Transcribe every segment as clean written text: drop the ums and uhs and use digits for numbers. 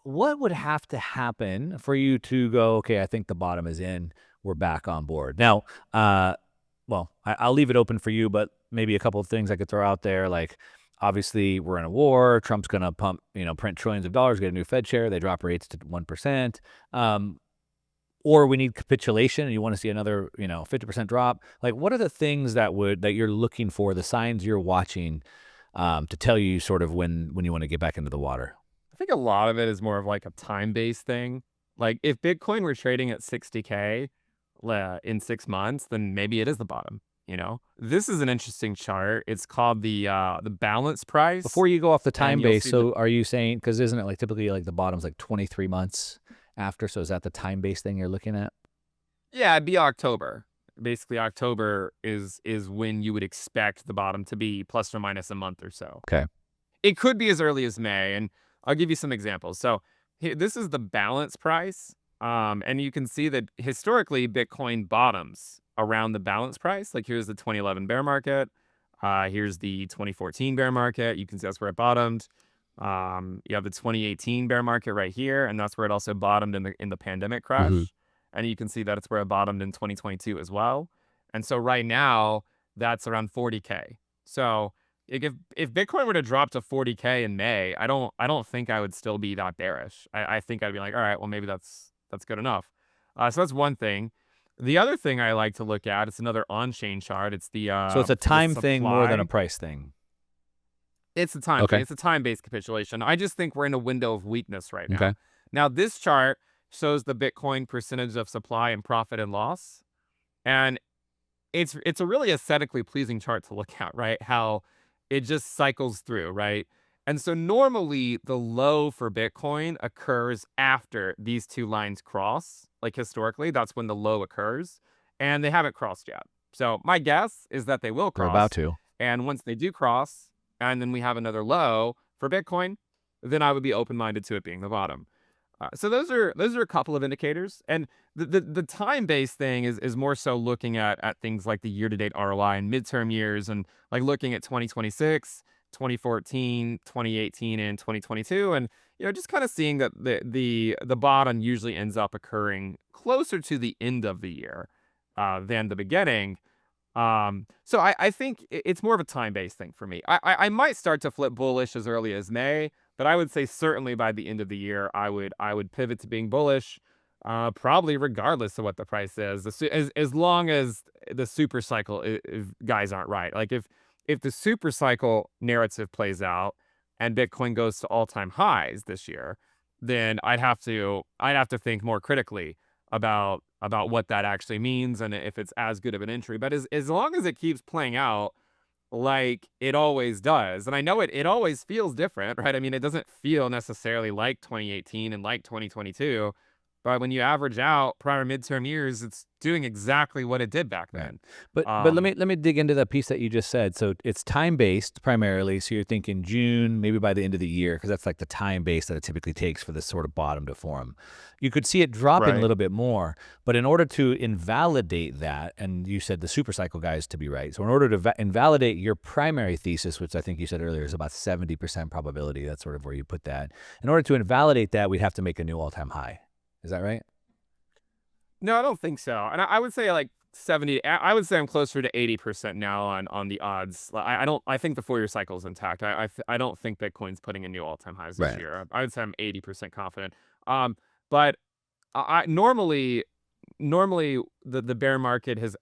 what would have to happen for you to go, okay, I think the bottom is in, we're back on board? Now, well, I'll leave it open for you, but maybe a couple of things I could throw out there. Like, obviously, we're in a war. Trump's going to print trillions of dollars, get a new Fed chair. They drop rates to 1%. Or we need capitulation and you want to see another, 50% drop. Like, what are the things that you're looking for, the signs you're watching to tell you sort of when you want to get back into the water? I think a lot of it is more of like a time-based thing. Like if Bitcoin were trading at 60K in 6 months, then maybe it is the bottom. This is an interesting chart. It's called the balance price, Before you go off the and time you'll base, see the so are you saying, because isn't it like typically like the bottom's like 23 months after? So is that the time base thing you're looking at? yeah, it'd be October. Basically, October is when you would expect the bottom to be, plus or minus a month or so. Okay. It could be as early as May, and I'll give you some examples. So this is the balance price, and you can see that historically Bitcoin bottoms around the balance price. Like here's the 2011 bear market, here's the 2014 bear market. You can see that's where it bottomed. You have the 2018 bear market right here, and that's where it also bottomed in the pandemic Hmm. crash. And you can see that it's where it bottomed in 2022 as well. And so right now that's around 40K. So like, if Bitcoin were to drop to 40K in May, I don't think I would still be that bearish. I think I'd be like, all right, well maybe that's good enough. So that's one thing. The other thing I like to look at, it's another on-chain chart. It's So it's a the time thing more than a supply. price thing. It's a time thing. Okay. It's a time-based capitulation. I just think we're in a window of weakness right now. Okay. Now this chart shows the Bitcoin percentage of supply and profit and loss, and it's a really aesthetically pleasing chart to look at, right? How it just cycles through, right? And so normally the low for Bitcoin occurs after these two lines cross. Like historically, that's when the low occurs, and they haven't crossed yet. So my guess is that they will They're about cross, to. and once they do cross, and then we have another low for Bitcoin, then I would be open-minded to it being the bottom. So those are a couple of indicators, and the time based thing is more so looking at things like the year to date ROI and midterm years, and like looking at 2026, 2014, 2018, and 2022, and just kind of seeing that the bottom usually ends up occurring closer to the end of the year than the beginning. So I think it's more of a time-based thing for me. I might start to flip bullish as early as May, but I would say certainly by the end of the year, I would pivot to being bullish, probably regardless of what the price is. As long as the super cycle guys aren't right. Like if the super cycle narrative plays out and Bitcoin goes to all-time highs this year, then I'd have to think more critically about what that actually means and if it's as good of an entry. But as long as it keeps playing out like it always does, and I know it always feels different, right? I mean, it doesn't feel necessarily like 2018 and like 2022, but when you average out prior midterm years, it's doing exactly what it did back Right. then. But let me dig into that piece that you just said. So it's time based primarily. So you're thinking June, maybe by the end of the year, because that's like the time base that it typically takes for this sort of bottom to form. You could see it dropping a Right. little bit more, but in order to invalidate that, and you said the super cycle guys to be right. So in order to invalidate your primary thesis, which I think you said earlier is about 70% probability, that's sort of where you put that. In order to invalidate that, we'd have to make a new all-time high. Is that right? No, I don't think so. And I would say like 70. I would say I'm closer to 80% now on the odds. I don't. I think the 4 year cycle is intact. I don't think Bitcoin's putting in new all time highs this Right. year. I would say I'm 80% confident. But I normally the bear market has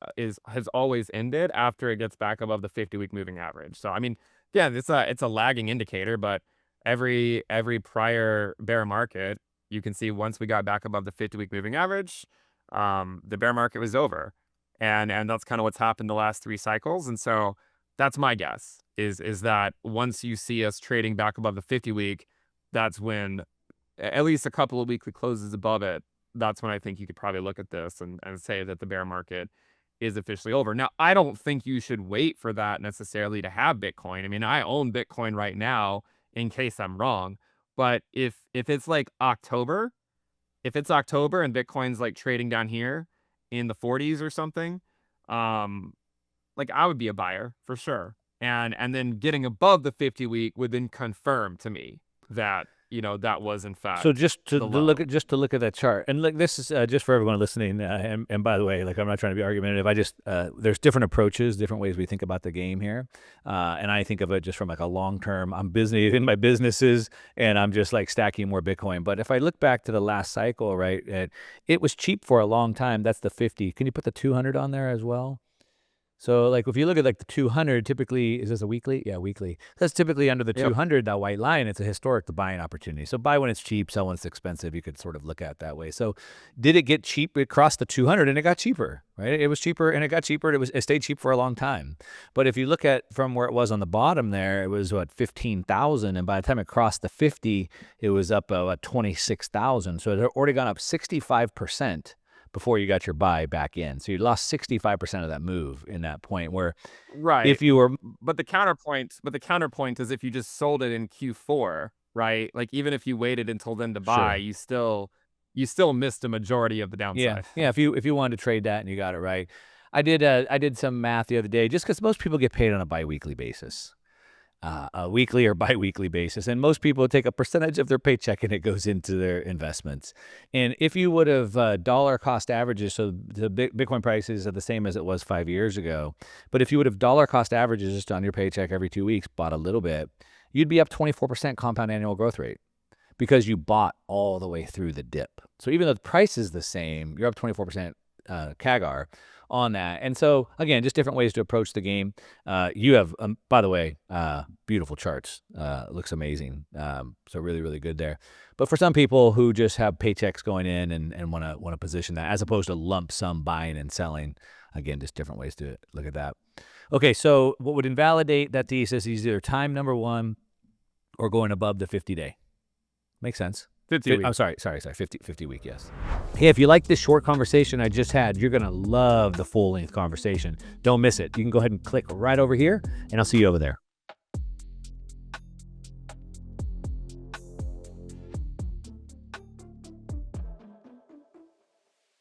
always ended after it gets back above the 50-week moving average. So I mean, yeah, it's a lagging indicator, but every prior bear market, you can see once we got back above the 50-week moving average, the bear market was over, and that's kind of what's happened the last three cycles. And so that's my guess is that once you see us trading back above the 50-week, that's when at least a couple of weekly closes above it, that's when I think you could probably look at this and say that the bear market is officially over. Now, I don't think you should wait for that necessarily to have Bitcoin. I mean, I own Bitcoin right now in case I'm wrong. But if it's like October, if it's October and Bitcoin's like trading down here in the 40s or something, um, like I would be a buyer for sure. And then getting above the 50 week would then confirm to me that that was in fact So just to the low. look at that chart, and like this is just for everyone listening. And by the way, like I'm not trying to be argumentative. I just there's different approaches, different ways we think about the game here, and I think of it just from like a long term. I'm busy in my businesses, and I'm just like stacking more Bitcoin. But if I look back to the last cycle, right, it was cheap for a long time. That's the 50. Can you put the 200 on there as well? So like if you look at like the 200, typically, is this a weekly? Yeah, weekly. That's typically under the Yep. 200, that white line. It's a historic buying opportunity. So buy when it's cheap, sell when it's expensive. You could sort of look at it that way. So did it get cheap? It crossed the 200 and it got cheaper, right? It was cheaper and it got cheaper. It stayed cheap for a long time. But if you look at from where it was on the bottom there, it was what, 15,000, and by the time it crossed the 50, it was up 26,000. So it had already gone up 65% before you got your buy back in. So you lost 65% of that move in that point, where Right. if you were But the counterpoint is if you just sold it in Q4, right? Like even if you waited until then to buy, sure. you still missed a majority of the Yeah. downside. Yeah, if you wanted to trade that and you got it right. I did some math the other day just cuz most people get paid on a biweekly basis. A weekly or biweekly basis. And most people take a percentage of their paycheck and it goes into their investments. And if you would have dollar cost averages, so the Bitcoin prices are the same as it was 5 years ago, but if you would have dollar cost averages just on your paycheck every 2 weeks, bought a little bit, you'd be up 24% compound annual growth rate because you bought all the way through the dip. So even though the price is the same, you're up 24% CAGR on that. And so again, just different ways to approach the game. You have, by the way, beautiful charts. Looks amazing. So really, really good there. But for some people who just have paychecks going in and want to position that as opposed to lump sum buying and selling, again, just different ways to look at that. Okay, so what would invalidate that thesis is either time number one or going above the 50-day. Makes sense. 50 weeks. I'm sorry, 50 week, yes. Hey, if you like this short conversation I just had, you're going to love the full length conversation. Don't miss it. You can go ahead and click right over here, and I'll see you over there.